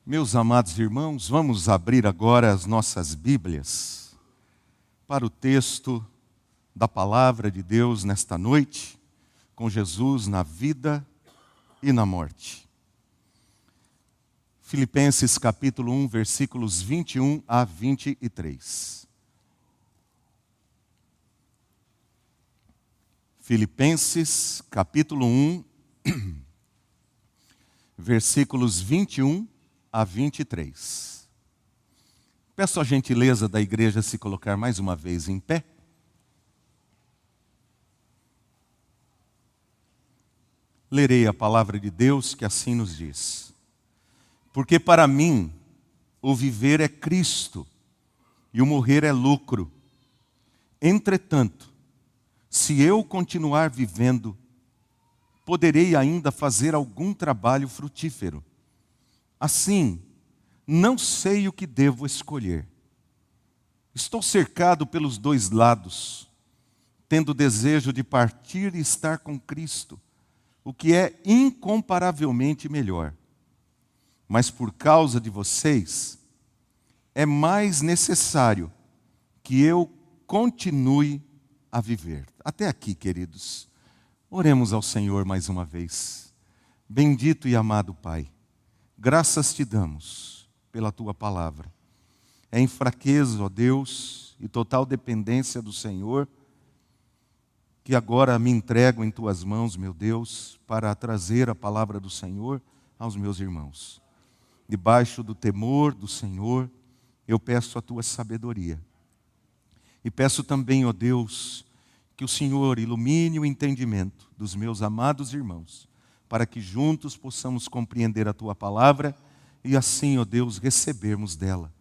Meus amados irmãos, vamos abrir agora as nossas Bíblias para o texto da Palavra de Deus nesta noite, com Jesus na vida e na morte. Filipenses capítulo 1, versículos 21 a 23. Filipenses capítulo 1, versículos 21 a 23. Peço a gentileza da igreja se colocar mais uma vez em pé. Lerei a palavra de Deus que assim nos diz: porque para mim o viver é Cristo e o morrer é lucro. Entretanto, se eu continuar vivendo, poderei ainda fazer algum trabalho frutífero. Assim, não sei o que devo escolher. Estou cercado pelos dois lados, tendo desejo de partir e estar com Cristo, o que é incomparavelmente melhor. Mas por causa de vocês, é mais necessário que eu continue a viver. Até aqui, queridos. Oremos ao Senhor mais uma vez. Bendito e amado Pai, graças te damos pela tua palavra. É em fraqueza, ó Deus, e total dependência do Senhor, que agora me entrego em tuas mãos, meu Deus, para trazer a palavra do Senhor aos meus irmãos. Debaixo do temor do Senhor, eu peço a tua sabedoria. E peço também, ó Deus, que o Senhor ilumine o entendimento dos meus amados irmãos, para que juntos possamos compreender a tua palavra e assim, ó Deus, recebermos dela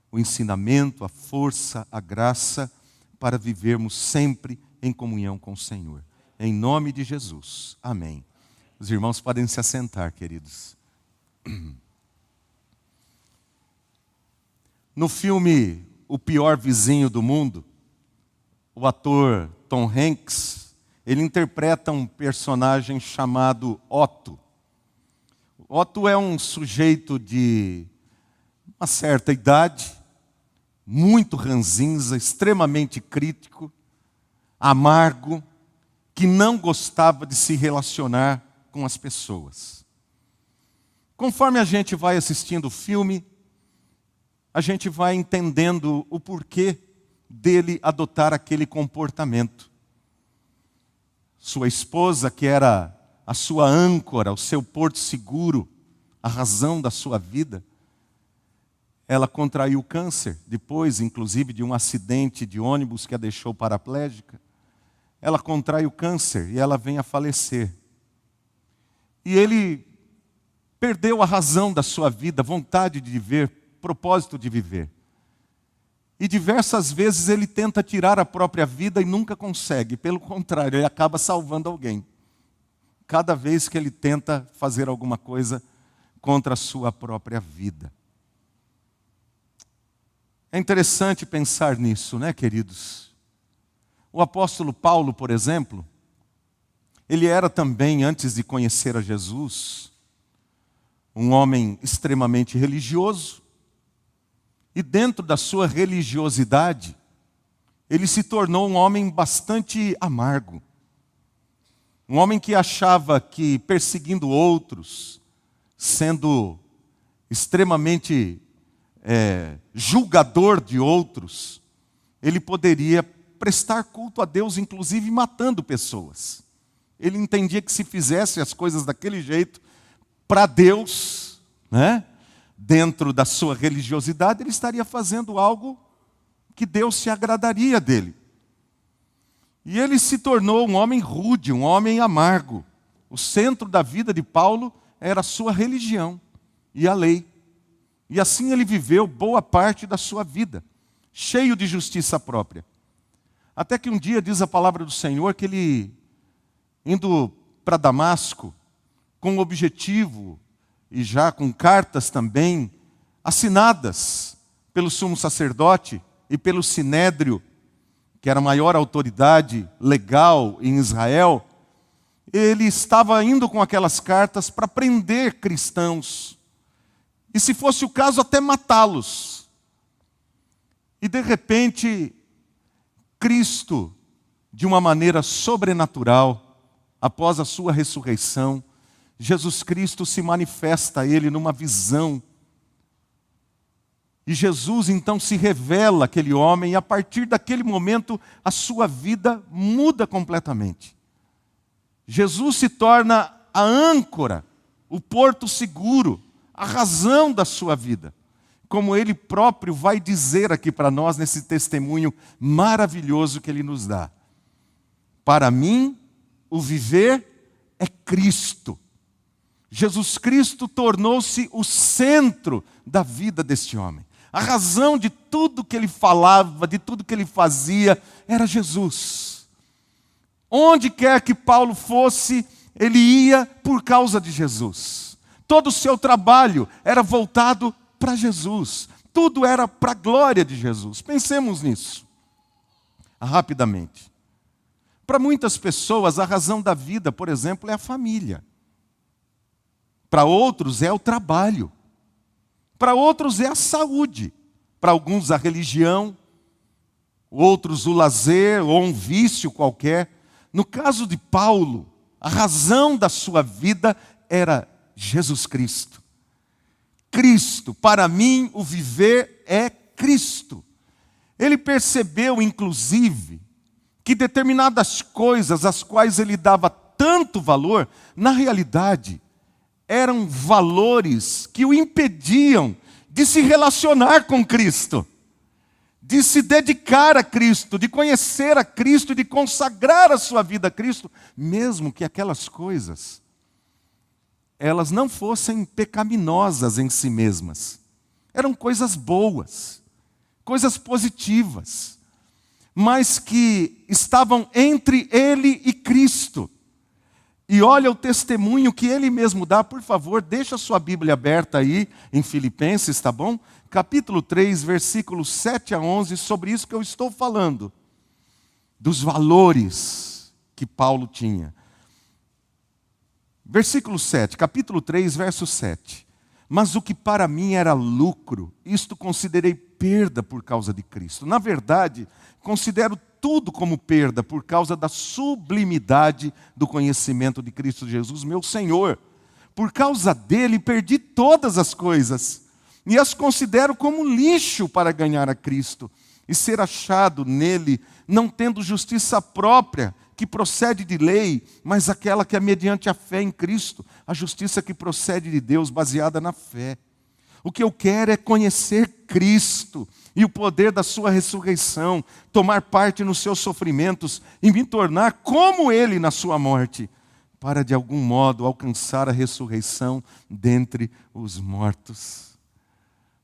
o ensinamento, a força, a graça para vivermos sempre em comunhão com o Senhor. Em nome de Jesus. Amém. Os irmãos podem se assentar, queridos. No filme O Pior Vizinho do Mundo, o ator Tom Hanks, ele interpreta um personagem chamado Otto. Otto é um sujeito de uma certa idade, muito ranzinza, extremamente crítico, amargo, que não gostava de se relacionar com as pessoas. Conforme a gente vai assistindo o filme, a gente vai entendendo o porquê dele adotar aquele comportamento. Sua esposa, que era a sua âncora, o seu porto seguro, a razão da sua vida, ela contraiu câncer, depois, inclusive, de um acidente de ônibus que a deixou paraplégica. Ela contraiu câncer e ela vem a falecer. E ele perdeu a razão da sua vida, vontade de viver, propósito de viver. E diversas vezes ele tenta tirar a própria vida e nunca consegue. Pelo contrário, ele acaba salvando alguém. Cada vez que ele tenta fazer alguma coisa contra a sua própria vida. É interessante pensar nisso, né, queridos? O apóstolo Paulo, por exemplo, ele era também, antes de conhecer a Jesus, um homem extremamente religioso. E dentro da sua religiosidade, ele se tornou um homem bastante amargo. Um homem que achava que perseguindo outros, sendo extremamente julgador de outros, ele poderia prestar culto a Deus, inclusive matando pessoas. Ele entendia que se fizesse as coisas daquele jeito, para Deus, né? Dentro da sua religiosidade, ele estaria fazendo algo que Deus se agradaria dele. E ele se tornou um homem rude, um homem amargo. O centro da vida de Paulo era a sua religião e a lei. E assim ele viveu boa parte da sua vida, cheio de justiça própria. Até que um dia diz a palavra do Senhor que ele, indo para Damasco, com o objetivo e já com cartas também, assinadas pelo sumo sacerdote e pelo sinédrio, que era a maior autoridade legal em Israel, ele estava indo com aquelas cartas para prender cristãos e, se fosse o caso, até matá-los. E de repente, Cristo, de uma maneira sobrenatural, após a sua ressurreição, Jesus Cristo se manifesta a ele numa visão. E Jesus então se revela àquele homem, e a partir daquele momento a sua vida muda completamente. Jesus se torna a âncora, o porto seguro, a razão da sua vida. Como ele próprio vai dizer aqui para nós nesse testemunho maravilhoso que ele nos dá. Para mim, o viver é Cristo. Jesus Cristo tornou-se o centro da vida deste homem. A razão de tudo que ele falava, de tudo que ele fazia, era Jesus. Onde quer que Paulo fosse, ele ia por causa de Jesus. Todo o seu trabalho era voltado para Jesus. Tudo era para a glória de Jesus. Pensemos nisso, rapidamente. Para muitas pessoas, a razão da vida, por exemplo, é a família. Para outros é o trabalho. Para outros é a saúde. Para alguns a religião. Outros o lazer ou um vício qualquer. No caso de Paulo, a razão da sua vida era Jesus Cristo. Cristo, para mim o viver é Cristo. Ele percebeu, inclusive, que determinadas coisas às quais ele dava tanto valor, na realidade, eram valores que o impediam de se relacionar com Cristo, de se dedicar a Cristo, de conhecer a Cristo, de consagrar a sua vida a Cristo, mesmo que aquelas coisas, elas não fossem pecaminosas em si mesmas. Eram coisas boas, coisas positivas, mas que estavam entre ele e Cristo. E olha o testemunho que ele mesmo dá, por favor, deixa a sua Bíblia aberta aí em Filipenses, tá bom? Capítulo 3, versículos 7 a 11, sobre isso que eu estou falando. Dos valores que Paulo tinha. Versículo 7, capítulo 3, verso 7. Mas o que para mim era lucro, isto considerei perda por causa de Cristo. Na verdade, considero tudo como perda por causa da sublimidade do conhecimento de Cristo Jesus, meu Senhor. Por causa dele perdi todas as coisas e as considero como lixo para ganhar a Cristo e ser achado nele, não tendo justiça própria, que procede de lei, mas aquela que é mediante a fé em Cristo, a justiça que procede de Deus, baseada na fé. O que eu quero é conhecer Cristo e o poder da sua ressurreição, tomar parte nos seus sofrimentos e me tornar como Ele na sua morte, para de algum modo alcançar a ressurreição dentre os mortos.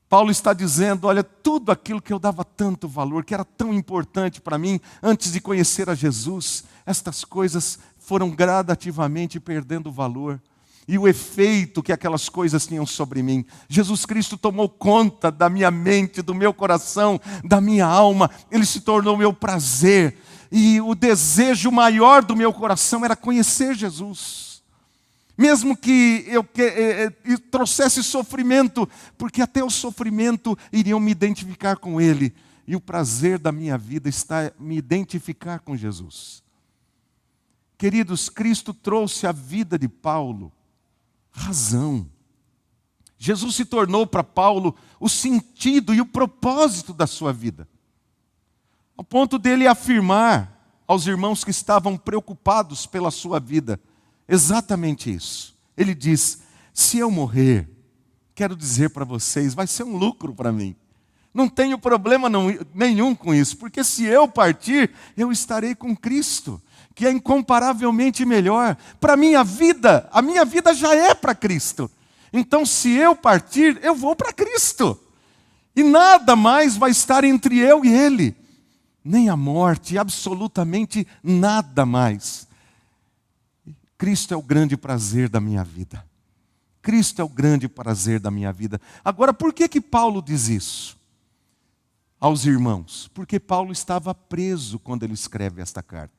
Paulo está dizendo, olha, tudo aquilo que eu dava tanto valor, que era tão importante para mim, antes de conhecer a Jesus, estas coisas foram gradativamente perdendo valor. E o efeito que aquelas coisas tinham sobre mim. Jesus Cristo tomou conta da minha mente, do meu coração, da minha alma. Ele se tornou meu prazer. E o desejo maior do meu coração era conhecer Jesus. Mesmo que eu trouxesse sofrimento, porque até o sofrimento iriam me identificar com Ele. E o prazer da minha vida está me identificar com Jesus. Queridos, Cristo trouxe à vida de Paulo razão. Jesus se tornou para Paulo o sentido e o propósito da sua vida. Ao ponto dele afirmar aos irmãos que estavam preocupados pela sua vida, exatamente isso. Ele diz, se eu morrer, quero dizer para vocês, vai ser um lucro para mim. Não tenho problema nenhum com isso, porque se eu partir, eu estarei com Cristo, que é incomparavelmente melhor. Para a minha vida já é para Cristo. Então, se eu partir, eu vou para Cristo. E nada mais vai estar entre eu e Ele. Nem a morte, absolutamente nada mais. Cristo é o grande prazer da minha vida. Cristo é o grande prazer da minha vida. Agora, por que Paulo diz isso aos irmãos? Porque Paulo estava preso quando ele escreve esta carta.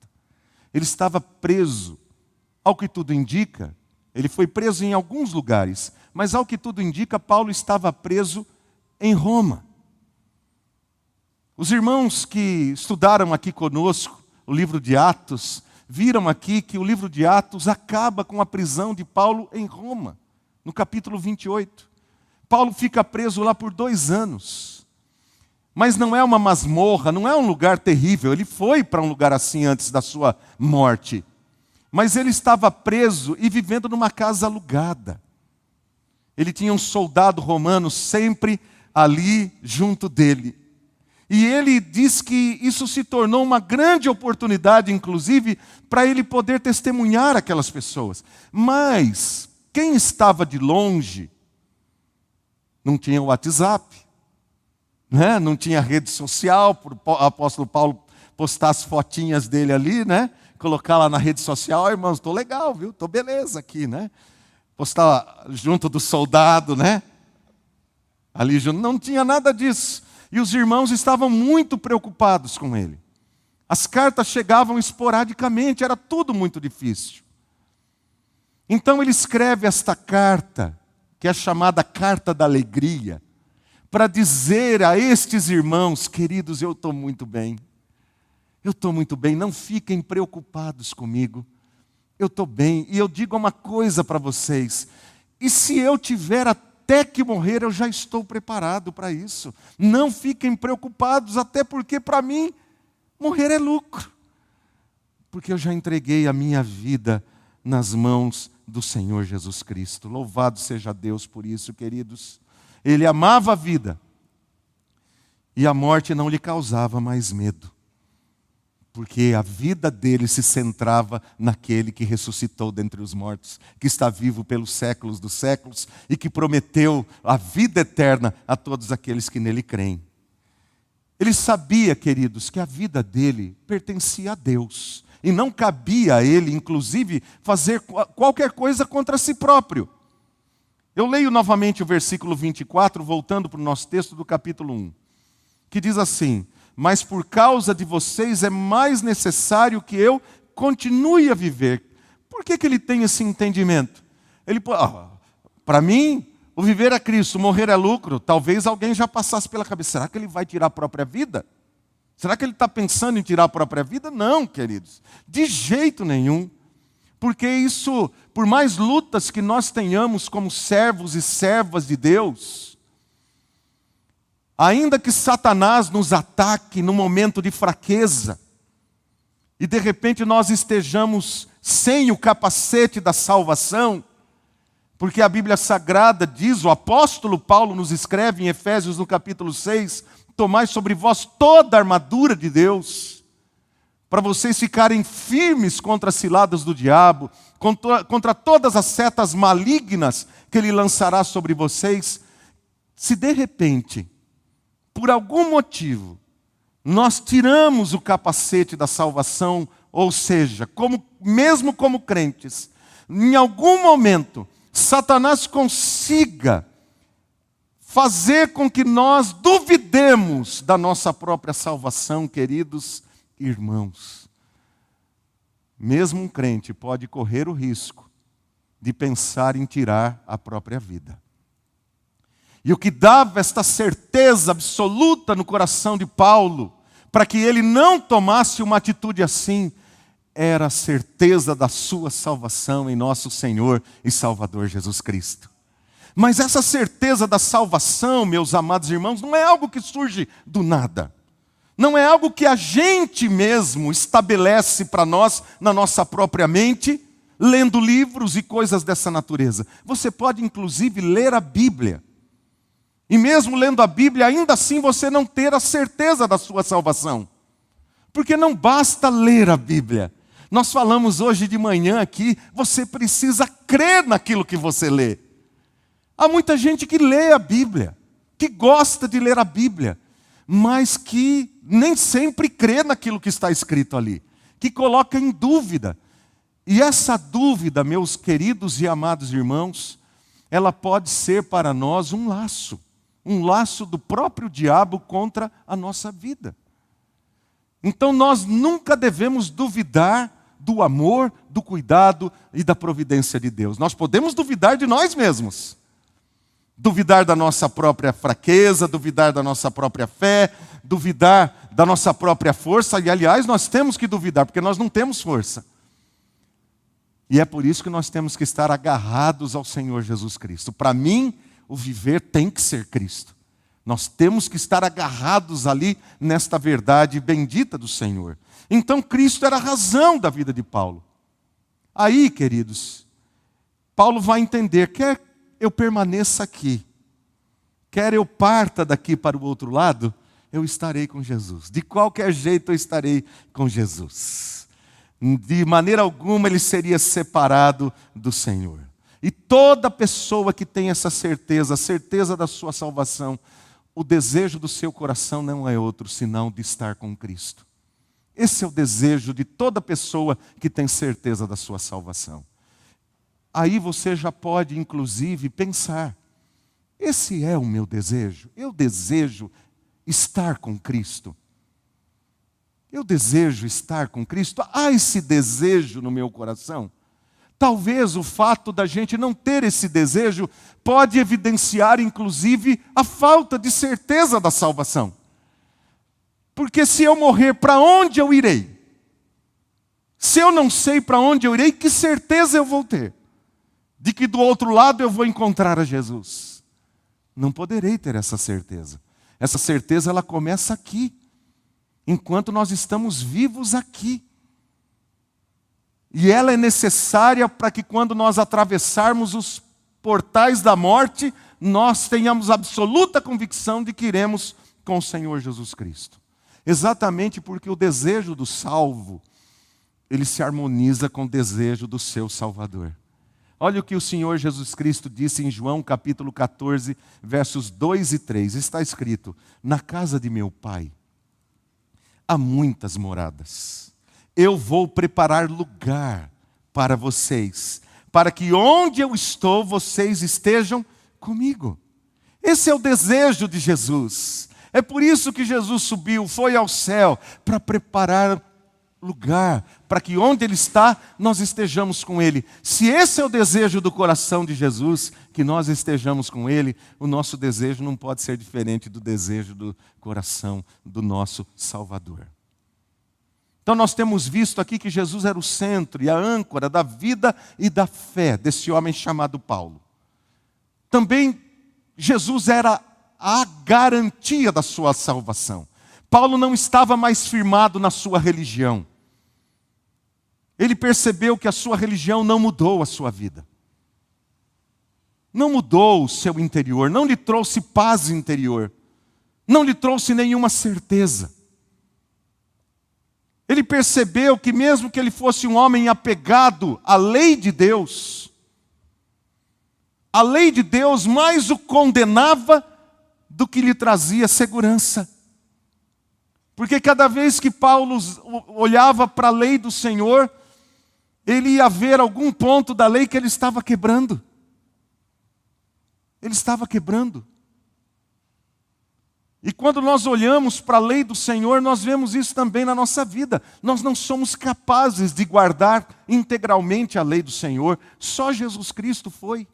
Ele estava preso, ao que tudo indica, Ele foi preso em alguns lugares, mas ao que tudo indica, Paulo estava preso em Roma. Os irmãos que estudaram aqui conosco o livro de Atos, viram aqui que o livro de Atos acaba com a prisão de Paulo em Roma, no capítulo 28. Paulo fica preso lá por 2 anos. Mas não é uma masmorra, não é um lugar terrível. Ele foi para um lugar assim antes da sua morte. Mas ele estava preso e vivendo numa casa alugada. Ele tinha um soldado romano sempre ali junto dele. E ele diz que isso se tornou uma grande oportunidade, inclusive, para ele poder testemunhar aquelas pessoas. Mas quem estava de longe não tinha o WhatsApp, né? Não tinha rede social, para o apóstolo Paulo postar as fotinhas dele ali, né? Colocar lá na rede social, irmãos, estou legal, viu? Estou beleza aqui, né? Postar junto do soldado, né? Ali junto, não tinha nada disso. E os irmãos estavam muito preocupados com ele. As cartas chegavam esporadicamente, era tudo muito difícil. Então ele escreve esta carta, que é chamada Carta da Alegria, para dizer a estes irmãos, queridos, eu estou muito bem. Eu estou muito bem, não fiquem preocupados comigo. Eu estou bem. E eu digo uma coisa para vocês. E se eu tiver até que morrer, eu já estou preparado para isso. Não fiquem preocupados, até porque para mim, morrer é lucro. Porque eu já entreguei a minha vida nas mãos do Senhor Jesus Cristo. Louvado seja Deus por isso, queridos. Ele amava a vida. E a morte não lhe causava mais medo. Porque a vida dele se centrava naquele que ressuscitou dentre os mortos, que está vivo pelos séculos dos séculos e que prometeu a vida eterna a todos aqueles que nele creem. Ele sabia, queridos, que a vida dele pertencia a Deus e não cabia a ele, inclusive, fazer qualquer coisa contra si próprio. Eu leio novamente o versículo 24, voltando para o nosso texto do capítulo 1, que diz assim: mas por causa de vocês é mais necessário que eu continue a viver. Por que ele tem esse entendimento? Ele, para mim, o viver é Cristo, morrer é lucro. Talvez alguém já passasse pela cabeça, será que ele vai tirar a própria vida? Será que ele está pensando em tirar a própria vida? Não, queridos, de jeito nenhum. Porque isso, por mais lutas que nós tenhamos como servos e servas de Deus, ainda que Satanás nos ataque no momento de fraqueza, e de repente nós estejamos sem o capacete da salvação, porque a Bíblia Sagrada diz, o apóstolo Paulo nos escreve em Efésios no capítulo 6, tomai sobre vós toda a armadura de Deus, para vocês ficarem firmes contra as ciladas do diabo, contra todas as setas malignas que ele lançará sobre vocês. Se de repente, por algum motivo, nós tiramos o capacete da salvação, ou seja, mesmo como crentes, em algum momento, Satanás consiga fazer com que nós duvidemos da nossa própria salvação, queridos irmãos. Mesmo um crente pode correr o risco de pensar em tirar a própria vida. E o que dava esta certeza absoluta no coração de Paulo, para que ele não tomasse uma atitude assim, era a certeza da sua salvação em nosso Senhor e Salvador Jesus Cristo. Mas essa certeza da salvação, meus amados irmãos, não é algo que surge do nada. Não é algo que a gente mesmo estabelece para nós, na nossa própria mente, lendo livros e coisas dessa natureza. Você pode, inclusive, ler a Bíblia. E mesmo lendo a Bíblia, ainda assim você não ter a certeza da sua salvação. Porque não basta ler a Bíblia. Nós falamos hoje de manhã aqui, você precisa crer naquilo que você lê. Há muita gente que lê a Bíblia, que gosta de ler a Bíblia, mas que nem sempre crê naquilo que está escrito ali, que coloca em dúvida. E essa dúvida, meus queridos e amados irmãos, ela pode ser para nós um laço do próprio diabo contra a nossa vida. Então nós nunca devemos duvidar do amor, do cuidado e da providência de Deus. Nós podemos duvidar de nós mesmos. Duvidar da nossa própria fraqueza, duvidar da nossa própria fé, duvidar da nossa própria força. E, aliás, nós temos que duvidar, porque nós não temos força. E é por isso que nós temos que estar agarrados ao Senhor Jesus Cristo. Para mim, o viver tem que ser Cristo. Nós temos que estar agarrados ali nesta verdade bendita do Senhor. Então, Cristo era a razão da vida de Paulo. Aí, queridos, Paulo vai entender, quer eu permaneça aqui, quer eu parta daqui para o outro lado, eu estarei com Jesus. De qualquer jeito eu estarei com Jesus. De maneira alguma ele seria separado do Senhor. E toda pessoa que tem essa certeza, a certeza da sua salvação, o desejo do seu coração não é outro senão de estar com Cristo. Esse é o desejo de toda pessoa que tem certeza da sua salvação. Aí você já pode, inclusive, pensar, esse é o meu desejo? Eu desejo estar com Cristo. Eu desejo estar com Cristo. Há esse desejo no meu coração? Talvez o fato da gente não ter esse desejo pode evidenciar, inclusive, a falta de certeza da salvação. Porque se eu morrer, para onde eu irei? Se eu não sei para onde eu irei, que certeza eu vou ter? De que do outro lado eu vou encontrar a Jesus? Não poderei ter essa certeza. Essa certeza ela começa aqui, enquanto nós estamos vivos aqui. E ela é necessária para que quando nós atravessarmos os portais da morte, nós tenhamos absoluta convicção de que iremos com o Senhor Jesus Cristo. Exatamente porque o desejo do salvo, ele se harmoniza com o desejo do seu Salvador. Olha o que o Senhor Jesus Cristo disse em João capítulo 14, versos 2 e 3. Está escrito, na casa de meu Pai há muitas moradas. Eu vou preparar lugar para vocês, para que onde eu estou, vocês estejam comigo. Esse é o desejo de Jesus. É por isso que Jesus subiu, foi ao céu, para preparar lugar, para que onde Ele está, nós estejamos com Ele. Se esse é o desejo do coração de Jesus, que nós estejamos com Ele, o nosso desejo não pode ser diferente do desejo do coração do nosso Salvador. Então nós temos visto aqui que Jesus era o centro e a âncora da vida e da fé desse homem chamado Paulo. Também Jesus era a garantia da sua salvação. Paulo não estava mais firmado na sua religião. Ele percebeu que a sua religião não mudou a sua vida. Não mudou o seu interior, não lhe trouxe paz interior. Não lhe trouxe nenhuma certeza. Ele percebeu que mesmo que ele fosse um homem apegado à lei de Deus, a lei de Deus mais o condenava do que lhe trazia segurança. Porque cada vez que Paulo olhava para a lei do Senhor, ele ia ver algum ponto da lei que ele estava quebrando. Ele estava quebrando. E quando nós olhamos para a lei do Senhor, nós vemos isso também na nossa vida. Nós não somos capazes de guardar integralmente a lei do Senhor. Só Jesus Cristo foi.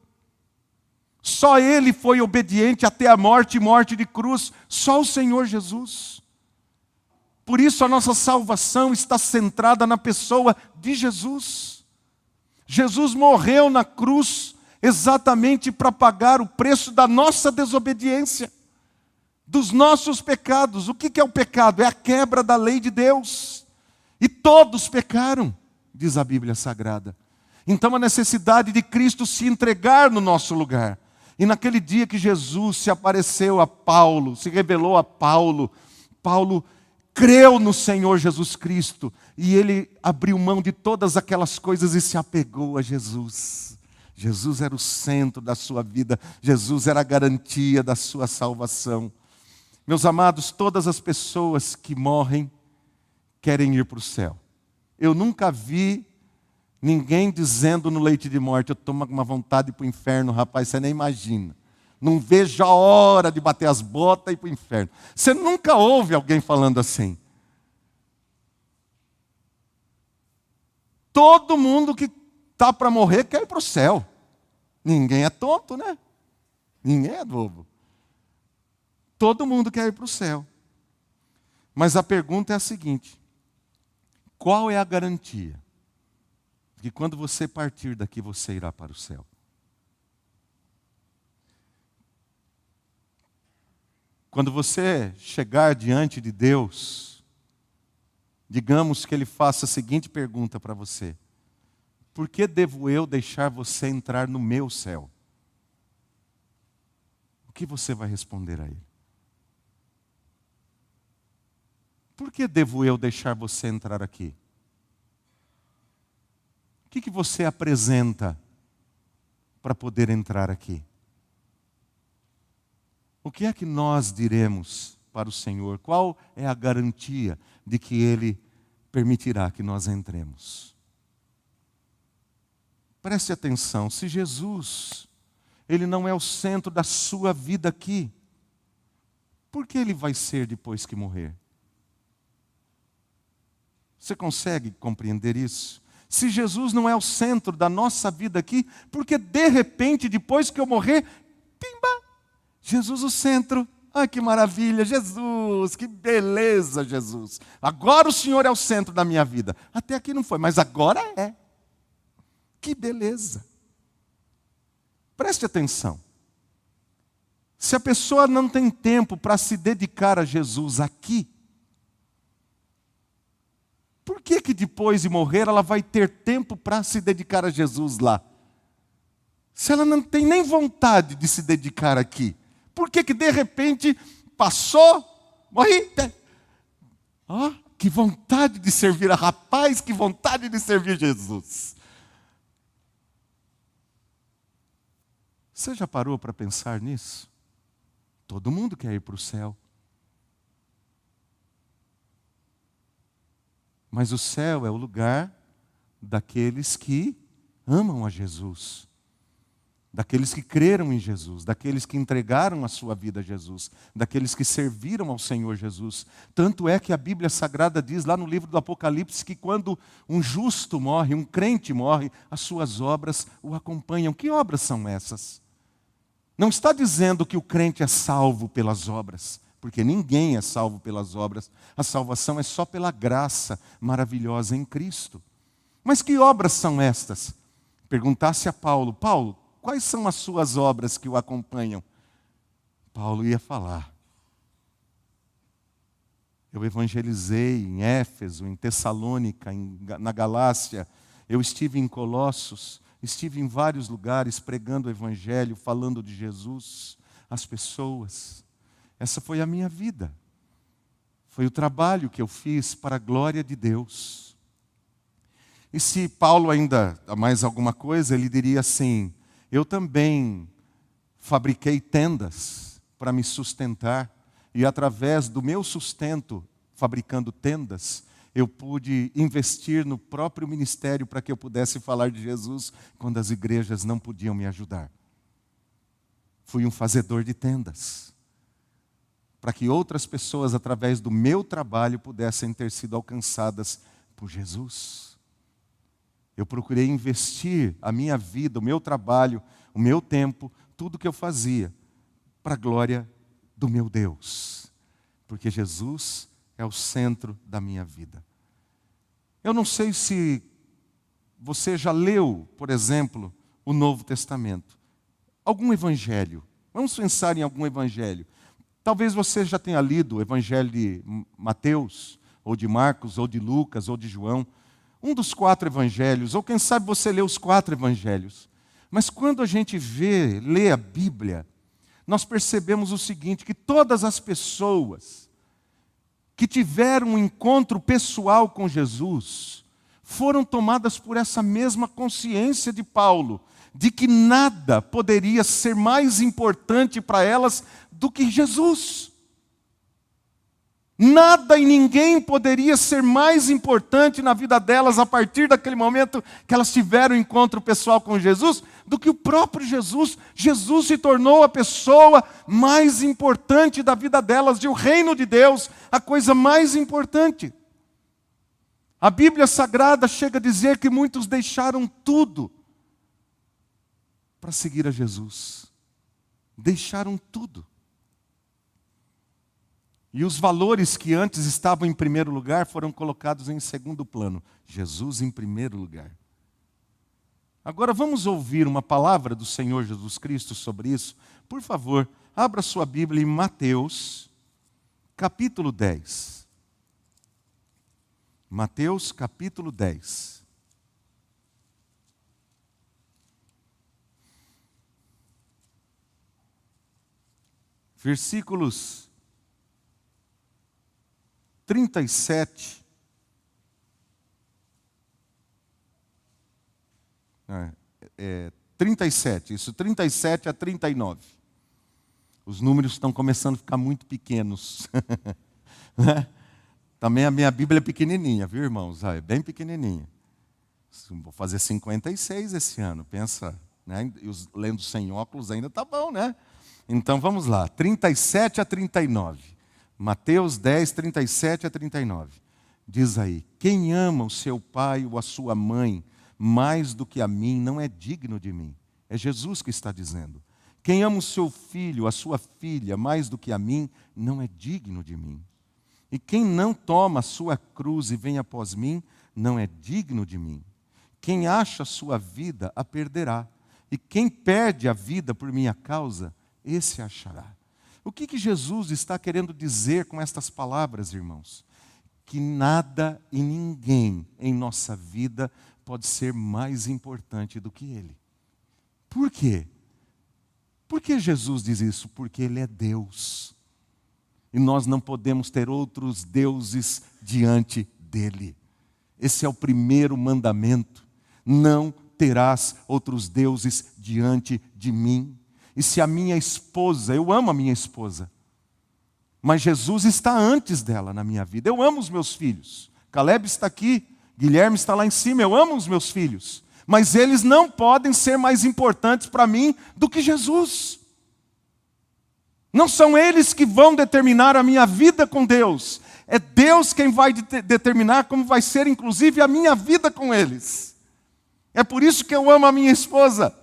Só Ele foi obediente até a morte e morte de cruz. Só o Senhor Jesus. Por isso a nossa salvação está centrada na pessoa de Jesus. Jesus morreu na cruz exatamente para pagar o preço da nossa desobediência, dos nossos pecados. O que é o pecado? É a quebra da lei de Deus. E todos pecaram, diz a Bíblia Sagrada. Então a necessidade de Cristo se entregar no nosso lugar. E naquele dia que Jesus se apareceu a Paulo, se revelou a Paulo, Paulo creu no Senhor Jesus Cristo e ele abriu mão de todas aquelas coisas e se apegou a Jesus. Jesus era o centro da sua vida, Jesus era a garantia da sua salvação. Meus amados, todas as pessoas que morrem querem ir para o céu. Eu nunca vi ninguém dizendo no leito de morte, eu estou com uma vontade de ir para o inferno, rapaz, você nem imagina. Não vejo a hora de bater as botas e ir para o inferno. Você nunca ouve alguém falando assim. Todo mundo que está para morrer quer ir para o céu. Ninguém é tonto, né? Ninguém é bobo. Todo mundo quer ir para o céu. Mas a pergunta é a seguinte: qual é a garantia de que quando você partir daqui você irá para o céu? Quando você chegar diante de Deus, digamos que Ele faça a seguinte pergunta para você: por que devo eu deixar você entrar no meu céu? O que você vai responder a Ele? Por que devo eu deixar você entrar aqui? O que você apresenta para poder entrar aqui? O que é que nós diremos para o Senhor? Qual é a garantia de que Ele permitirá que nós entremos? Preste atenção, se Jesus, Ele não é o centro da sua vida aqui, por que Ele vai ser depois que morrer? Você consegue compreender isso? Se Jesus não é o centro da nossa vida aqui, porque de repente, depois que eu morrer, pimba, Jesus o centro. Ai, que maravilha, Jesus, que beleza, Jesus. Agora o Senhor é o centro da minha vida. Até aqui não foi, mas agora é. Que beleza. Preste atenção. Se a pessoa não tem tempo para se dedicar a Jesus aqui, por que depois de morrer ela vai ter tempo para se dedicar a Jesus lá? Se ela não tem nem vontade de se dedicar aqui, por que de repente passou, morri? Que vontade de servir a rapaz, que vontade de servir Jesus. Você já parou para pensar nisso? Todo mundo quer ir para o céu. Mas o céu é o lugar daqueles que amam a Jesus, daqueles que creram em Jesus, daqueles que entregaram a sua vida a Jesus, daqueles que serviram ao Senhor Jesus. Tanto é que a Bíblia Sagrada diz lá no livro do Apocalipse que quando um justo morre, um crente morre, as suas obras o acompanham. Que obras são essas? Não está dizendo que o crente é salvo pelas obras, porque ninguém é salvo pelas obras. A salvação é só pela graça maravilhosa em Cristo. Mas que obras são estas? Perguntasse a Paulo: Paulo, quais são as suas obras que o acompanham? Paulo ia falar: eu evangelizei em Éfeso, em Tessalônica, na Galácia, eu estive em Colossos, estive em vários lugares pregando o Evangelho, falando de Jesus às pessoas. Essa foi a minha vida. Foi o trabalho que eu fiz para a glória de Deus. E se Paulo ainda há mais alguma coisa, ele diria assim: eu também fabriquei tendas para me sustentar, e através do meu sustento, fabricando tendas, eu pude investir no próprio ministério para que eu pudesse falar de Jesus quando as igrejas não podiam me ajudar. Fui um fazedor de tendas, para que outras pessoas, através do meu trabalho, pudessem ter sido alcançadas por Jesus. Eu procurei investir a minha vida, o meu trabalho, o meu tempo, tudo que eu fazia, para a glória do meu Deus. Porque Jesus é o centro da minha vida. Eu não sei se você já leu, por exemplo, o Novo Testamento. Algum evangelho. Vamos pensar em algum evangelho. Talvez você já tenha lido o Evangelho de Mateus, ou de Marcos, ou de Lucas, ou de João. Um dos 4 evangelhos, ou quem sabe você lê os 4 evangelhos. Mas quando a gente lê a Bíblia, nós percebemos o seguinte, que todas as pessoas que tiveram um encontro pessoal com Jesus, foram tomadas por essa mesma consciência de Paulo, de que nada poderia ser mais importante para elas do que Jesus. Nada e ninguém poderia ser mais importante na vida delas a partir daquele momento que elas tiveram um encontro pessoal com Jesus, do que o próprio Jesus. Jesus se tornou a pessoa mais importante da vida delas, e o reino de Deus, a coisa mais importante. A Bíblia Sagrada chega a dizer que muitos deixaram tudo para seguir a Jesus. Deixaram tudo. E os valores que antes estavam em primeiro lugar foram colocados em segundo plano. Jesus em primeiro lugar. Agora vamos ouvir uma palavra do Senhor Jesus Cristo sobre isso. Por favor, abra sua Bíblia em Mateus, capítulo 10. Mateus, capítulo 10. Versículos 37. 37, isso, 37 a 39. Os números estão começando a ficar muito pequenos. Também a minha Bíblia é pequenininha, viu, irmãos? É bem pequenininha. Vou fazer 56 esse ano, pensa. Né? E lendo sem óculos ainda tá bom, né? Então vamos lá, 37 a 39. Mateus 10, 37 a 39. Diz aí: quem ama o seu pai ou a sua mãe mais do que a mim não é digno de mim. É Jesus que está dizendo. Quem ama o seu filho, a sua filha mais do que a mim não é digno de mim. E quem não toma a sua cruz e vem após mim não é digno de mim. Quem acha a sua vida a perderá. E quem perde a vida por minha causa, esse a achará. O que Jesus está querendo dizer com estas palavras, irmãos? Que nada e ninguém em nossa vida pode ser mais importante do que Ele. Por quê? Por que Jesus diz isso? Porque Ele é Deus. E nós não podemos ter outros deuses diante dEle. Esse é o primeiro mandamento. Não terás outros deuses diante de mim. E se a minha esposa, eu amo a minha esposa, mas Jesus está antes dela na minha vida. Eu amo os meus filhos. Caleb está aqui, Guilherme está lá em cima. Eu amo os meus filhos. Mas eles não podem ser mais importantes para mim do que Jesus. Não são eles que vão determinar a minha vida com Deus. É Deus quem vai determinar como vai ser, inclusive, a minha vida com eles. É por isso que eu amo a minha esposa.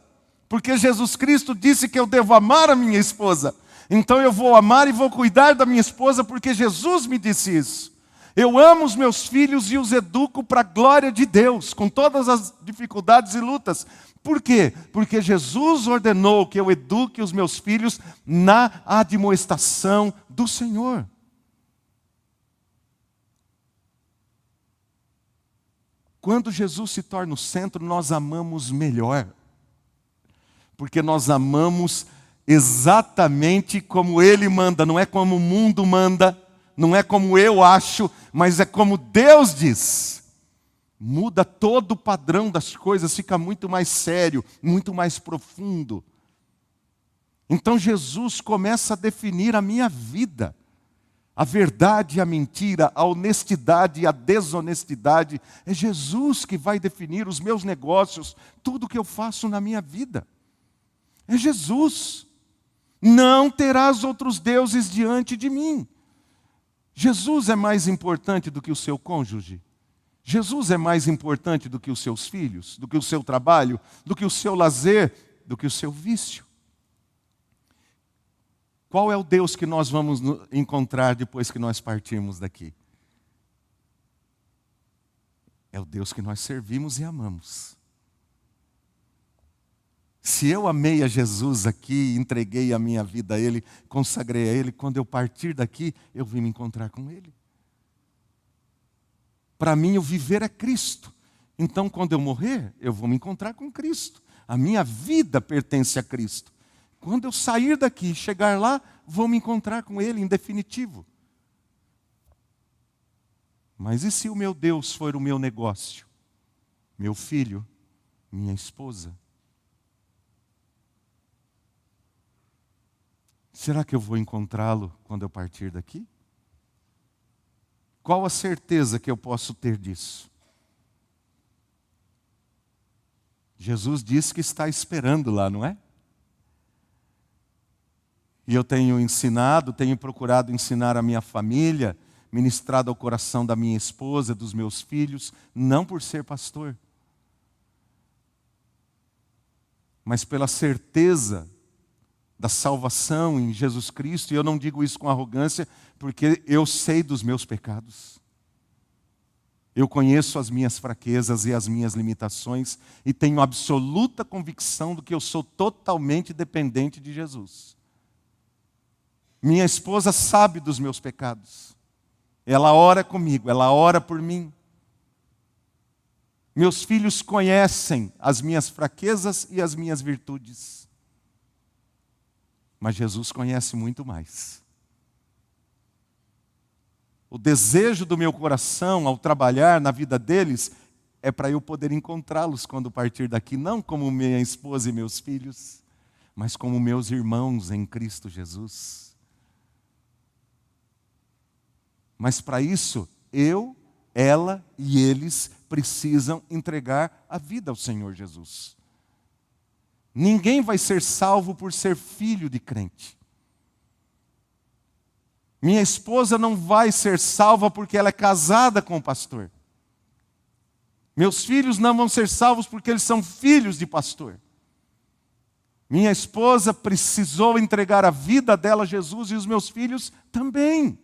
Porque Jesus Cristo disse que eu devo amar a minha esposa. Então eu vou amar e vou cuidar da minha esposa porque Jesus me disse isso. Eu amo os meus filhos e os educo para a glória de Deus, com todas as dificuldades e lutas. Por quê? Porque Jesus ordenou que eu eduque os meus filhos na admoestação do Senhor. Quando Jesus se torna o centro, nós amamos melhor. Porque nós amamos exatamente como Ele manda, não é como o mundo manda, não é como eu acho, mas é como Deus diz. Muda todo o padrão das coisas, fica muito mais sério, muito mais profundo. Então Jesus começa a definir a minha vida. A verdade e a mentira, a honestidade e a desonestidade. É Jesus que vai definir os meus negócios, tudo que eu faço na minha vida. É Jesus. Não terás outros deuses diante de mim. Jesus é mais importante do que o seu cônjuge. Jesus é mais importante do que os seus filhos, do que o seu trabalho, do que o seu lazer, do que o seu vício. Qual é o Deus que nós vamos encontrar depois que nós partirmos daqui? É o Deus que nós servimos e amamos. Se eu amei a Jesus aqui, entreguei a minha vida a Ele, consagrei a Ele, quando eu partir daqui, eu vim me encontrar com Ele. Para mim, o viver é Cristo. Então, quando eu morrer, eu vou me encontrar com Cristo. A minha vida pertence a Cristo. Quando eu sair daqui, chegar lá, vou me encontrar com Ele em definitivo. Mas e se o meu Deus for o meu negócio? Meu filho, minha esposa? Será que eu vou encontrá-lo quando eu partir daqui? Qual a certeza que eu posso ter disso? Jesus disse que está esperando lá, não é? E eu tenho ensinado, tenho procurado ensinar a minha família, ministrado ao coração da minha esposa, dos meus filhos, não por ser pastor, mas pela certeza da salvação em Jesus Cristo. E eu não digo isso com arrogância, porque eu sei dos meus pecados. Eu conheço as minhas fraquezas e as minhas limitações e tenho absoluta convicção do que eu sou totalmente dependente de Jesus. Minha esposa sabe dos meus pecados. Ela ora comigo, ela ora por mim. Meus filhos conhecem as minhas fraquezas e as minhas virtudes. Mas Jesus conhece muito mais. O desejo do meu coração ao trabalhar na vida deles é para eu poder encontrá-los quando partir daqui, não como minha esposa e meus filhos, mas como meus irmãos em Cristo Jesus. Mas para isso, eu, ela e eles precisam entregar a vida ao Senhor Jesus. Ninguém vai ser salvo por ser filho de crente. Minha esposa não vai ser salva porque ela é casada com o pastor. Meus filhos não vão ser salvos porque eles são filhos de pastor. Minha esposa precisou entregar a vida dela a Jesus e os meus filhos também.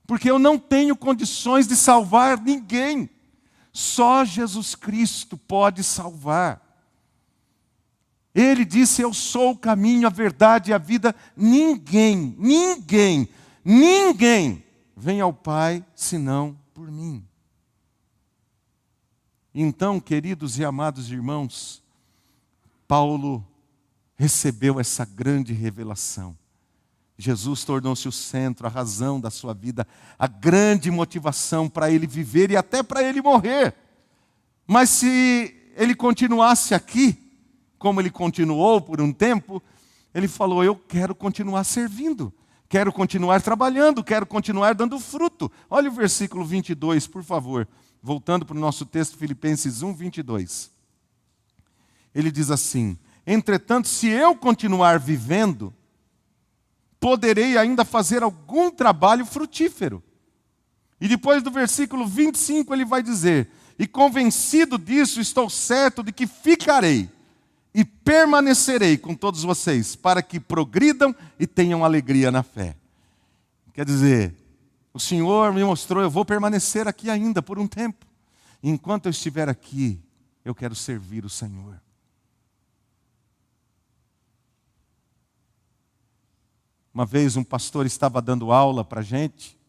Porque eu não tenho condições de salvar ninguém. Só Jesus Cristo pode salvar. Ele disse: eu sou o caminho, a verdade e a vida. Ninguém vem ao Pai senão por mim. Então, queridos e amados irmãos, Paulo recebeu essa grande revelação. Jesus tornou-se o centro, a razão da sua vida, a grande motivação para ele viver e até para ele morrer. Mas se ele continuasse aqui, como ele continuou por um tempo, ele falou: eu quero continuar servindo, quero continuar trabalhando, quero continuar dando fruto. Olha o versículo 22, por favor, voltando para o nosso texto, Filipenses 1, 22. Ele diz assim: entretanto, se eu continuar vivendo, poderei ainda fazer algum trabalho frutífero. E depois do versículo 25 ele vai dizer: e convencido disso, estou certo de que ficarei e permanecerei com todos vocês, para que progridam e tenham alegria na fé. Quer dizer, o Senhor me mostrou, eu vou permanecer aqui ainda por um tempo. Enquanto eu estiver aqui, eu quero servir o Senhor. Uma vez um pastor estava dando aula para a gente,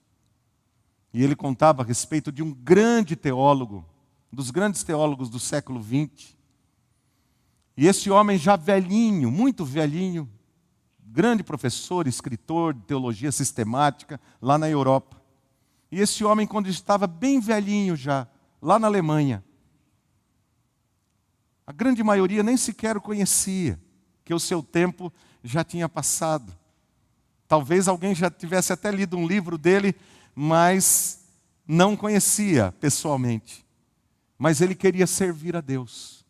e ele contava a respeito de um grande teólogo, um dos grandes teólogos do século XX. E esse homem já velhinho, muito velhinho, grande professor, escritor de teologia sistemática, lá na Europa. E esse homem, quando estava bem velhinho já, lá na Alemanha, a grande maioria nem sequer o conhecia, que o seu tempo já tinha passado. Talvez alguém já tivesse até lido um livro dele, mas não conhecia pessoalmente. Mas ele queria servir a Deus.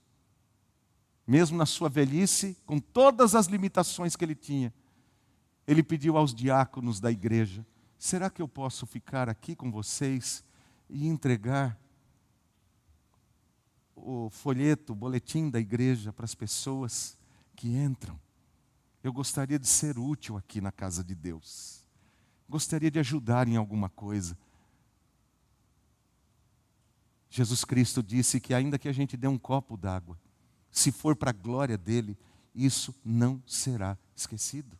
Mesmo na sua velhice, com todas as limitações que ele tinha, ele pediu aos diáconos da igreja: será que eu posso ficar aqui com vocês e entregar o folheto, o boletim da igreja para as pessoas que entram? Eu gostaria de ser útil aqui na casa de Deus. Gostaria de ajudar em alguma coisa. Jesus Cristo disse que ainda que a gente dê um copo d'água, se for para a glória dele, isso não será esquecido.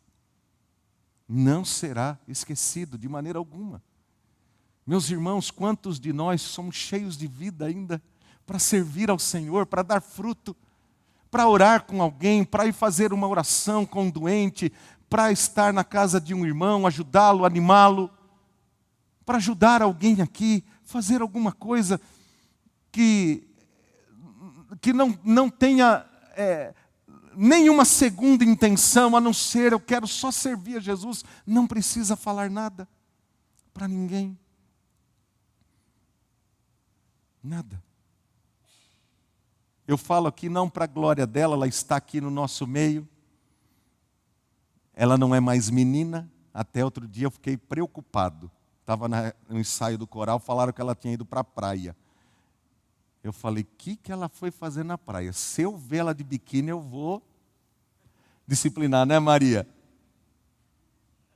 Não será esquecido de maneira alguma. Meus irmãos, quantos de nós somos cheios de vida ainda para servir ao Senhor, para dar fruto, para orar com alguém, para ir fazer uma oração com um doente, para estar na casa de um irmão, ajudá-lo, animá-lo, para ajudar alguém aqui, fazer alguma coisa que não tenha nenhuma segunda intenção, a não ser eu quero só servir a Jesus. Não precisa falar nada para ninguém. Nada. Eu falo aqui não para a glória dela, ela está aqui no nosso meio. Ela não é mais menina. Até outro dia eu fiquei preocupado, Estava no ensaio do coral, falaram que ela tinha ido para a praia. Eu falei, o que ela foi fazer na praia? Se eu ver ela de biquíni, eu vou disciplinar, né, Maria?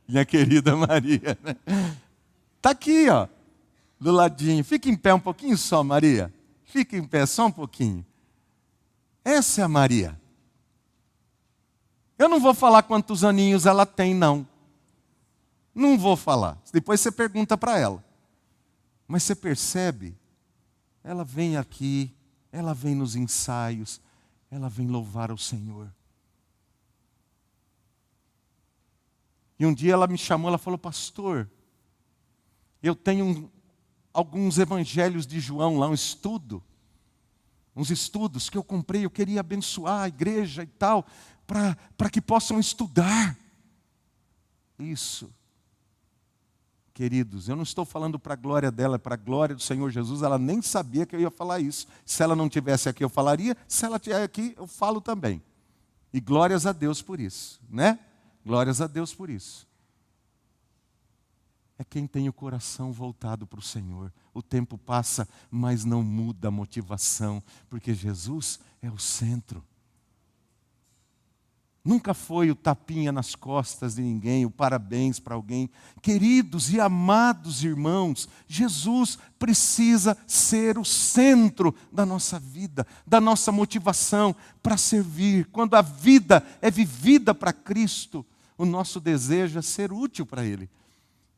Minha querida Maria, né? Está aqui, ó, do ladinho. Fica em pé um pouquinho só, Maria. Fica em pé só um pouquinho. Essa é a Maria. Eu não vou falar quantos aninhos ela tem, não. Não vou falar. Depois você pergunta para ela. Mas você percebe? Ela vem aqui, ela vem nos ensaios, ela vem louvar ao Senhor. E um dia ela me chamou, ela falou, pastor, eu tenho alguns evangelhos de João lá, uns estudos que eu comprei, eu queria abençoar a igreja e tal, para que possam estudar. Isso. Queridos, eu não estou falando para a glória dela, é para a glória do Senhor Jesus, ela nem sabia que eu ia falar isso. Se ela não estivesse aqui, eu falaria, se ela estiver aqui, eu falo também. E glórias a Deus por isso, né? Glórias a Deus por isso. É quem tem o coração voltado para o Senhor. O tempo passa, mas não muda a motivação, porque Jesus é o centro. Nunca foi o tapinha nas costas de ninguém, o parabéns para alguém. Queridos e amados irmãos, Jesus precisa ser o centro da nossa vida, da nossa motivação para servir. Quando a vida é vivida para Cristo, o nosso desejo é ser útil para Ele.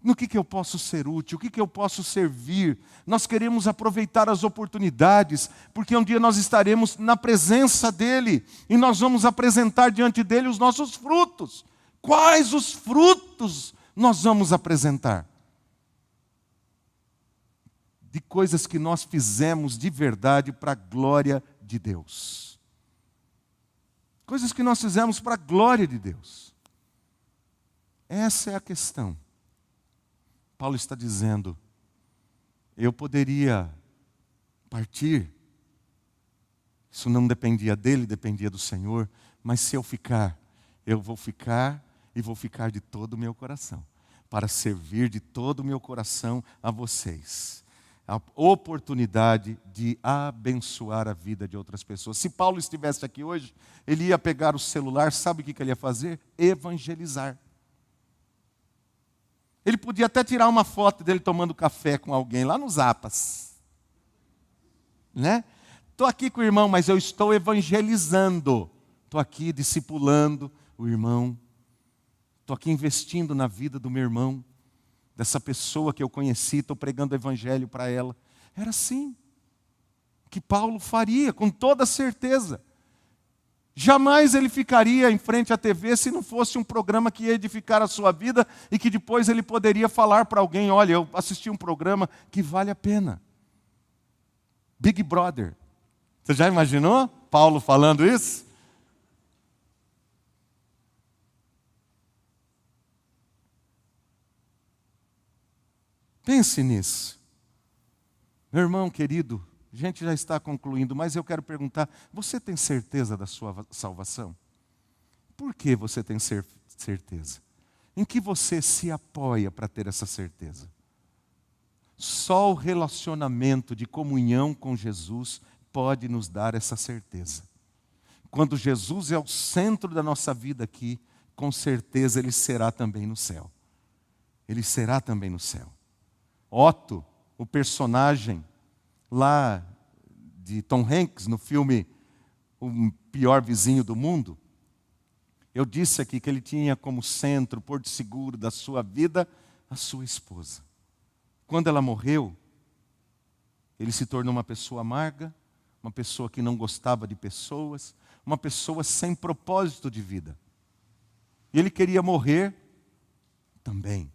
No que eu posso ser útil? O que eu posso servir? Nós queremos aproveitar as oportunidades, porque um dia nós estaremos na presença dEle, e nós vamos apresentar diante dEle os nossos frutos. Quais os frutos nós vamos apresentar? De coisas que nós fizemos de verdade para a glória de Deus. Coisas que nós fizemos para a glória de Deus. Essa é a questão. Paulo está dizendo, eu poderia partir, isso não dependia dele, dependia do Senhor, mas se eu ficar, eu vou ficar e vou ficar de todo o meu coração, para servir de todo o meu coração a vocês. A oportunidade de abençoar a vida de outras pessoas. Se Paulo estivesse aqui hoje, ele ia pegar o celular, sabe o que ele ia fazer? Evangelizar. Ele podia até tirar uma foto dele tomando café com alguém lá nos Apas. Né? Estou aqui com o irmão, mas eu estou evangelizando. Estou aqui discipulando o irmão. Estou aqui investindo na vida do meu irmão. Dessa pessoa que eu conheci, estou pregando o evangelho para ela. Era assim que Paulo faria, com toda certeza. Jamais ele ficaria em frente à TV se não fosse um programa que ia edificar a sua vida e que depois ele poderia falar para alguém, olha, eu assisti um programa que vale a pena. Big Brother. Você já imaginou Paulo falando isso? Pense nisso. Meu irmão querido, a gente já está concluindo, mas eu quero perguntar, você tem certeza da sua salvação? Por que você tem certeza? Em que você se apoia para ter essa certeza? Só o relacionamento de comunhão com Jesus pode nos dar essa certeza. Quando Jesus é o centro da nossa vida aqui, com certeza Ele será também no céu. Ele será também no céu. Otto, o personagem lá de Tom Hanks, no filme O Pior Vizinho do Mundo, eu disse aqui que ele tinha como centro, porto seguro da sua vida, a sua esposa. Quando ela morreu, ele se tornou uma pessoa amarga, uma pessoa que não gostava de pessoas, uma pessoa sem propósito de vida. E ele queria morrer também.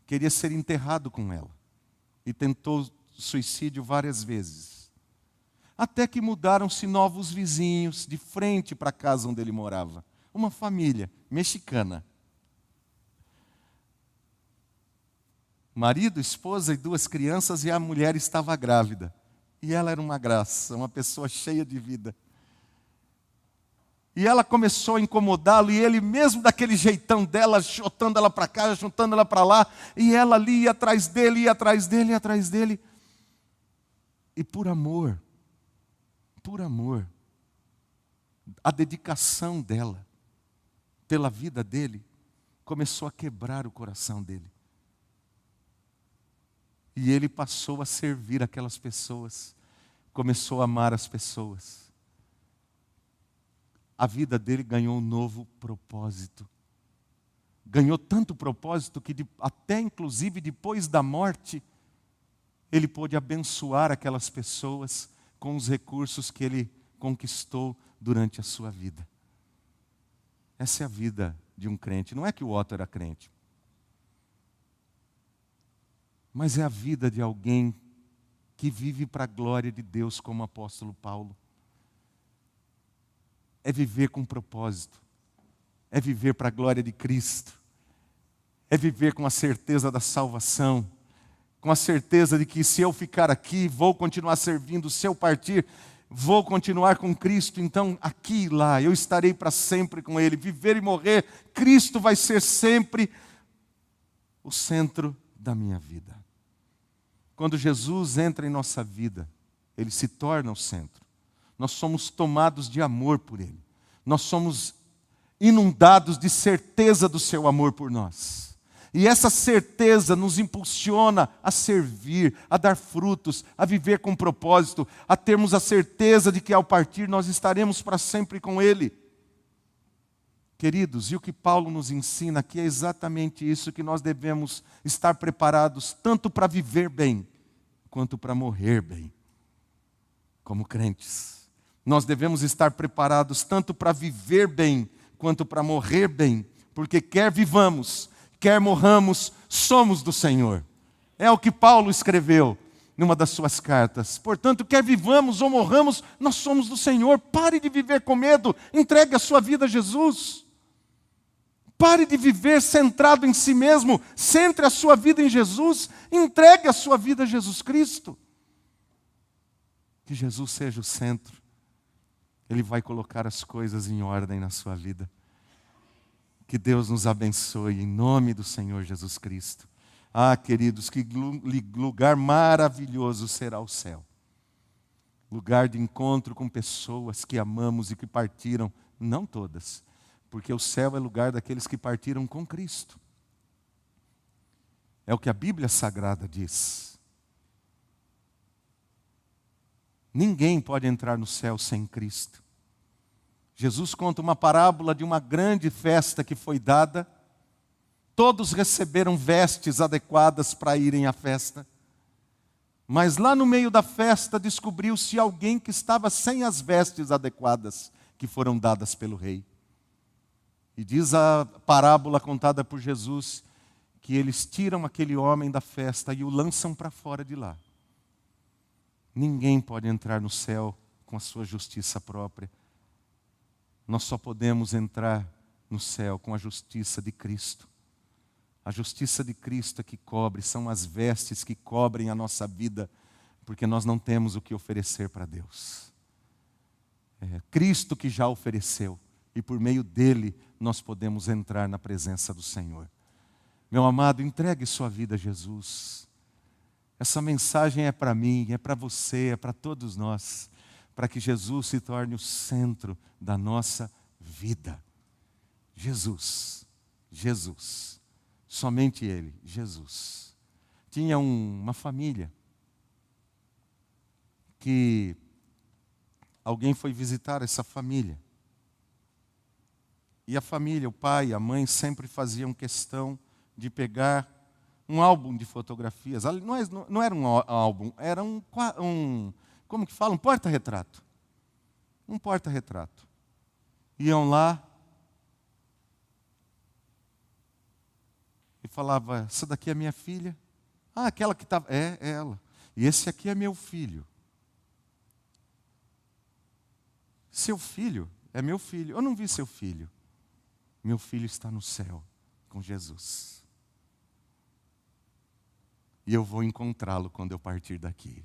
Queria ser enterrado com ela. E tentou suicídio várias vezes. Até que mudaram-se novos vizinhos de frente para a casa onde ele morava. Uma família mexicana. Marido, esposa e 2 crianças, e a mulher estava grávida. E ela era uma graça, uma pessoa cheia de vida. E ela começou a incomodá-lo, e ele mesmo daquele jeitão dela, chutando ela para cá, chutando ela para lá, e ela ali ia atrás dele, ia atrás dele, ia atrás dele. E por amor, a dedicação dela pela vida dele começou a quebrar o coração dele. E ele passou a servir aquelas pessoas, começou a amar as pessoas. A vida dele ganhou um novo propósito. Ganhou tanto propósito que até inclusive depois da morte, ele pôde abençoar aquelas pessoas com os recursos que ele conquistou durante a sua vida. Essa é a vida de um crente. Não é que o Otto era crente, mas é a vida de alguém que vive para a glória de Deus, como o apóstolo Paulo. É viver com propósito, é viver para a glória de Cristo, é viver com a certeza da salvação, com a certeza de que se eu ficar aqui, vou continuar servindo, se eu partir, vou continuar com Cristo, então aqui e lá, eu estarei para sempre com Ele, viver e morrer, Cristo vai ser sempre o centro da minha vida. Quando Jesus entra em nossa vida, Ele se torna o centro. Nós somos tomados de amor por Ele. Nós somos inundados de certeza do seu amor por nós. E essa certeza nos impulsiona a servir, a dar frutos, a viver com propósito, a termos a certeza de que ao partir nós estaremos para sempre com Ele. Queridos, e o que Paulo nos ensina aqui é exatamente isso, que nós devemos estar preparados tanto para viver bem, quanto para morrer bem, como crentes. Nós devemos estar preparados tanto para viver bem, quanto para morrer bem, porque quer vivamos, quer morramos, somos do Senhor. É o que Paulo escreveu numa das suas cartas. Portanto, quer vivamos ou morramos, nós somos do Senhor. Pare de viver com medo, entregue a sua vida a Jesus. Pare de viver centrado em si mesmo, centre a sua vida em Jesus, entregue a sua vida a Jesus Cristo. Que Jesus seja o centro. Ele vai colocar as coisas em ordem na sua vida. Que Deus nos abençoe em nome do Senhor Jesus Cristo. Ah, queridos, que lugar maravilhoso será o céu. Lugar de encontro com pessoas que amamos e que partiram, não todas, porque o céu é lugar daqueles que partiram com Cristo. É o que a Bíblia Sagrada diz. Ninguém pode entrar no céu sem Cristo. Jesus conta uma parábola de uma grande festa que foi dada. Todos receberam vestes adequadas para irem à festa. Mas lá no meio da festa descobriu-se alguém que estava sem as vestes adequadas que foram dadas pelo rei. E diz a parábola contada por Jesus que eles tiram aquele homem da festa e o lançam para fora de lá. Ninguém pode entrar no céu com a sua justiça própria. Nós só podemos entrar no céu com a justiça de Cristo. A justiça de Cristo é que cobre, são as vestes que cobrem a nossa vida, porque nós não temos o que oferecer para Deus. É Cristo que já ofereceu, e por meio dele nós podemos entrar na presença do Senhor. Meu amado, entregue sua vida a Jesus. Essa mensagem é para mim, é para você, é para todos nós, para que Jesus se torne o centro da nossa vida. Jesus, Jesus, somente Ele, Jesus. Tinha uma família que alguém foi visitar essa família. E a família, o pai e a mãe sempre faziam questão de pegar um álbum de fotografias. Não era um álbum, era como que fala? Um porta-retrato. Um porta-retrato. Iam lá e falava, essa daqui é minha filha. Ah, aquela que estava, é ela. E esse aqui é meu filho. Seu filho é meu filho. Eu não vi seu filho. Meu filho está no céu com Jesus. E eu vou encontrá-lo quando eu partir daqui.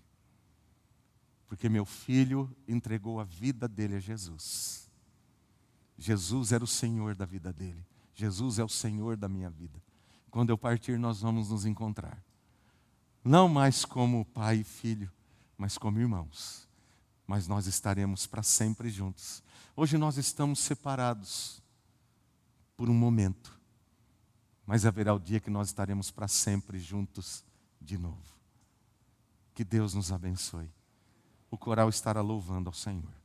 Porque meu filho entregou a vida dele a Jesus. Jesus era o Senhor da vida dele. Jesus é o Senhor da minha vida. Quando eu partir, nós vamos nos encontrar. Não mais como pai e filho, mas como irmãos. Mas nós estaremos para sempre juntos. Hoje nós estamos separados por um momento. Mas haverá o dia que nós estaremos para sempre juntos de novo. Que Deus nos abençoe. O coral estará louvando ao Senhor.